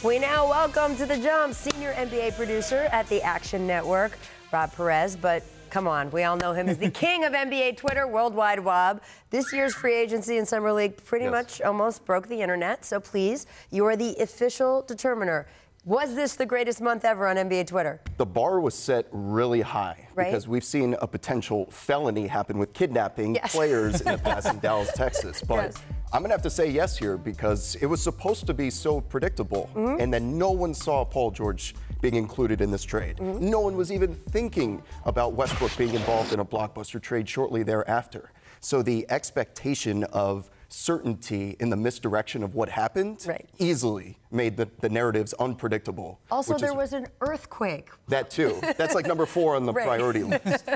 We now welcome to The Jump senior NBA producer at the Action Network, Rob Perez. But come on, we all know him as the king of NBA Twitter, Worldwide Wob. This year's free agency and summer league pretty much almost broke the internet. So please, you are the official determiner. Was this the greatest month ever on NBA Twitter? The bar was set really high because we've seen a potential felony happen with kidnapping players in the past in Dallas, Texas. But I'm going to have to say yes here because it was supposed to be so predictable. And then no one saw Paul George being included in this trade. No one was even thinking about Westbrook being involved in a blockbuster trade shortly thereafter. So the expectation of certainty in the misdirection of what happened easily made the narratives unpredictable. Also, there was an earthquake. That too. That's like number 4 on the priority list.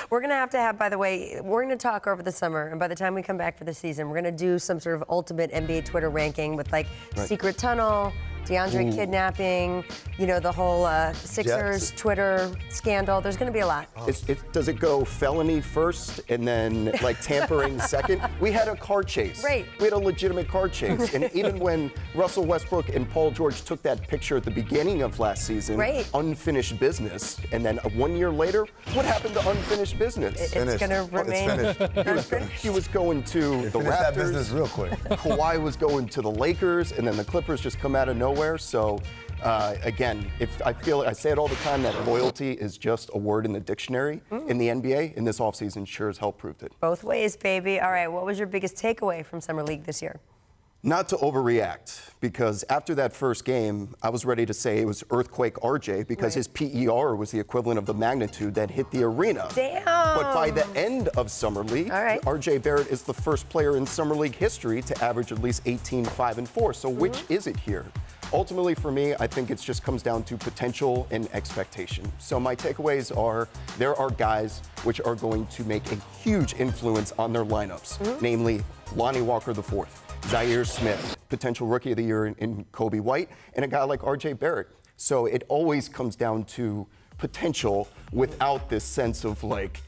We're going to have, by the way, we're going to talk over the summer, and by the time we come back for the season, we're going to do some sort of ultimate NBA Twitter ranking with like secret tunnel, DeAndre kidnapping, you know, the whole Sixers Twitter scandal. There's going to be a lot. Does it go felony first and then like tampering second? We had a car chase. We had a legitimate car chase. And even when Russell Westbrook and Paul George took that picture at the beginning of last season, unfinished business, and then 1 year later, what happened to unfinished business? It's going to remain unfinished. He was going to the Raptors. That business real quick. Kawhi was going to the Lakers, and then the Clippers just come out of nowhere. So, again, I say it all the time that loyalty is just a word in the dictionary in the NBA, and this offseason sure as hell proved it. Both ways, baby. All right, what was your biggest takeaway from Summer League this year? Not to overreact, because after that first game, I was ready to say it was Earthquake RJ because his PER was the equivalent of the magnitude that hit the arena. Damn! But by the end of Summer League, RJ Barrett is the first player in Summer League history to average at least 18, 5, and 4. So which is it here? Ultimately, for me, I think it just comes down to potential and expectation. So my takeaways are there are guys which are going to make a huge influence on their lineups, namely Lonnie Walker IV, Zaire Smith, potential Rookie of the Year in Kobe White, and a guy like RJ Barrett. So it always comes down to potential without this sense of like,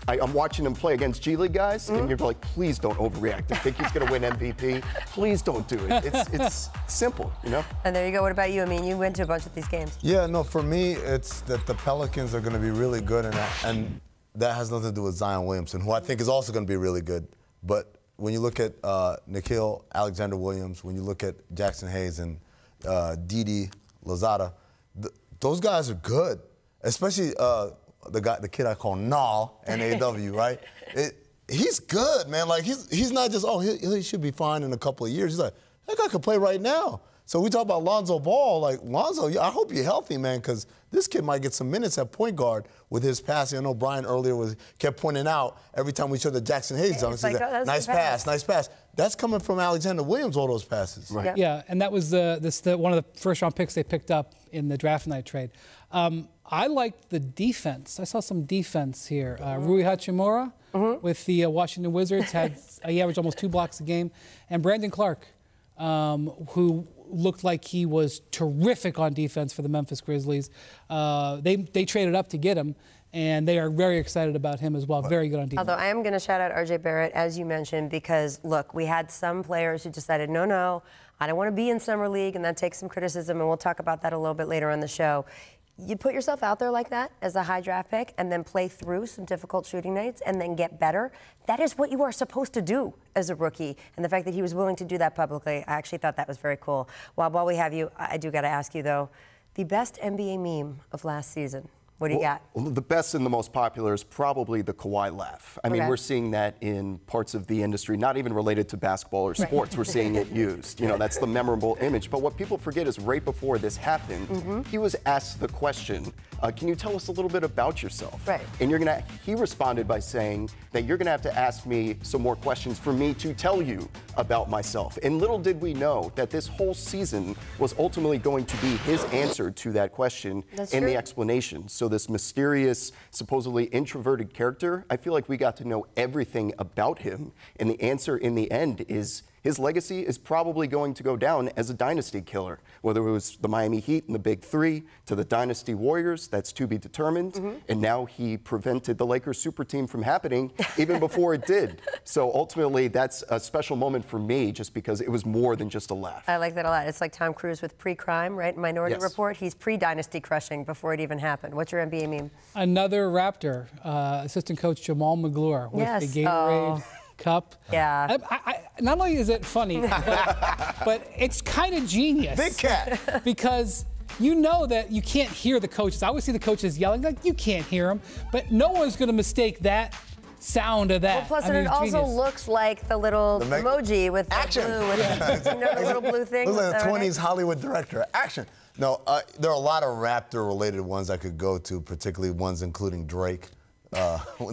I'm watching him play against G League guys, and you're like, please don't overreact. I think he's going to win MVP. Please don't do it. It's simple, you know? And there you go. What about you? I mean, you went to a bunch of these games. Yeah, no, for me, it's that the Pelicans are going to be really good, and that has nothing to do with Zion Williamson, who I think is also going to be really good. But when you look at Nickeil Alexander-Williams, when you look at Jackson Hayes and Didi Lozada, those guys are good, especially the kid I call Nall, N-A-W, right? He's good, man. Like, he's not just, he should be fine in a couple of years. He's like, that guy could play right now. So we talk about Lonzo Ball. Like, Lonzo, I hope you're healthy, man, because this kid might get some minutes at point guard with his passing. I know Brian earlier kept pointing out every time we showed the Jackson Hayes dunk, like, nice pass, nice pass. That's coming from Alexander Williams, all those passes. Right. Yeah, and that was one of the first-round picks they picked up in the draft night trade. I liked the defense. I saw some defense here. Rui Hachimura with the Washington Wizards he averaged almost 2 blocks a game, and Brandon Clark, who looked like he was terrific on defense for the Memphis Grizzlies. They traded up to get him, and they are very excited about him as well. Very good on defense. Although I am going to shout out RJ Barrett, as you mentioned, because, look, we had some players who decided, no, I don't want to be in Summer League, and that takes some criticism, and we'll talk about that a little bit later on the show. You put yourself out there like that as a high draft pick and then play through some difficult shooting nights and then get better. That is what you are supposed to do as a rookie. And the fact that he was willing to do that publicly, I actually thought that was very cool. While we have you, I do got to ask you, though, the best NBA meme of last season. What do you got? Well, the best and the most popular is probably the Kawhi laugh. I mean, we're seeing that in parts of the industry, not even related to basketball or sports. We're seeing it used. You know, that's the memorable image. But what people forget is right before this happened, he was asked the question, can you tell us a little bit about yourself? And he responded by saying that you're going to have to ask me some more questions for me to tell you about myself. And little did we know that this whole season was ultimately going to be his answer to that question and the explanation. So this mysterious, supposedly introverted character, I feel like we got to know everything about him. And the answer in the end is his legacy is probably going to go down as a dynasty killer. Whether it was the Miami Heat and the Big Three to the Dynasty Warriors, that's to be determined. And now he prevented the Lakers super team from happening even before it did. So ultimately, that's a special moment for me just because it was more than just a laugh. I like that a lot. It's like Tom Cruise with pre-crime, right? Minority Report. He's pre-dynasty crushing before it even happened. What's your NBA meme? Another Raptor, assistant coach Jamal McGlure with the Gatorade cup. Yeah. Not only is it funny, but it's kind of genius. Big cat. Because you know that you can't hear the coaches. I always see the coaches yelling, like, you can't hear them. But no one's going to mistake that sound of that. Well, plus, it also looks like the little emoji with action. The blue, with you know, the little blue thing. Looks like a 20s Hollywood director. Action. No, there are a lot of Raptor-related ones I could go to, particularly ones including Drake.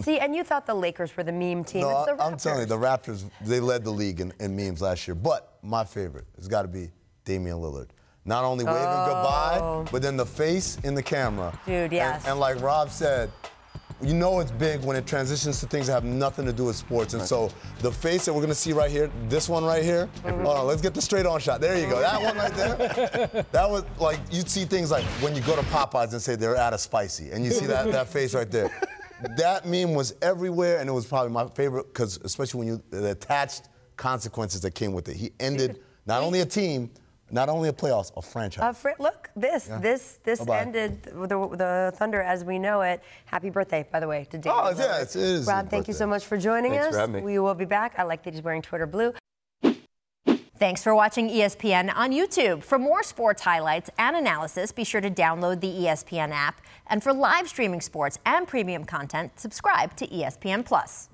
See, and you thought the Lakers were the meme team. No, it's the Raptors. I'm telling you, the Raptors, they led the league in memes last year. But my favorite has got to be Damian Lillard. Not only waving goodbye, but then the face in the camera. Dude, yes. And like Rob said, you know it's big when it transitions to things that have nothing to do with sports. And so the face that we're going to see right here, this one right here, hold on, let's get the straight on shot. There you go. That one right there. That was like, you'd see things like when you go to Popeyes and say they're out of spicy. And you see that face right there. That meme was everywhere, and it was probably my favorite because especially when the attached consequences that came with it. He ended not only a team, not only a playoffs, a franchise. Look, this ended the Thunder as we know it. Happy birthday, by the way, to Damian Lillard. Yeah, it is. Rob, thank you so much for joining us. Thanks for having me. We will be back. I like that he's wearing Twitter blue. Thanks for watching ESPN on YouTube. For more sports highlights and analysis, be sure to download the ESPN app. And for live streaming sports and premium content, subscribe to ESPN+.